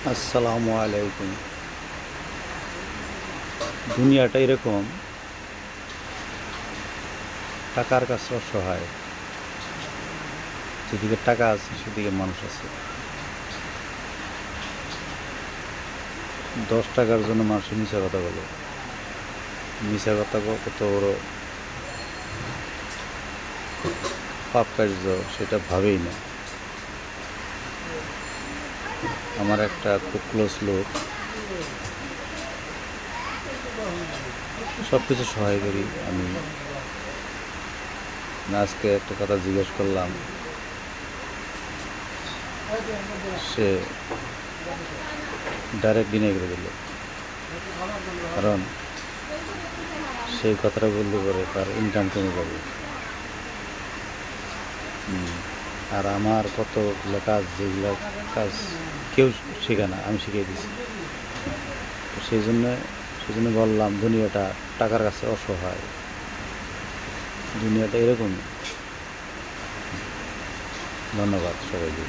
আসসালামু আলাইকুম। দুনিয়াটা এরকম, টাকার কাছে অসহায়। যেদিকে টাকা আছে সেদিকে মানুষ আছে। 10 টাকার জন্য মানুষের মিশা কথা বলে। মিশা কথা কত বড় পাপ কার্য সেটা ভাবেই না। আমার একটা খুব ক্লোজ লোক, সব কিছু সহায় করি আমি। আজকে একটা কথা জিজ্ঞেস করলাম, সে ডাইরেক্ট ডিনাই করে দিল। কারণ সেই কথাটা বললে পরে তার ইনকাম কমে যাবে। আর আমার কতগুলো কাজ, যেগুলো কাজ কেউ শেখে না, আমি শিখিয়ে দিছি। তো সেই জন্য বললাম, দুনিয়াটা টাকার কাছে অসহায়। দুনিয়াটা এরকমই। ধন্যবাদ সবাইকে।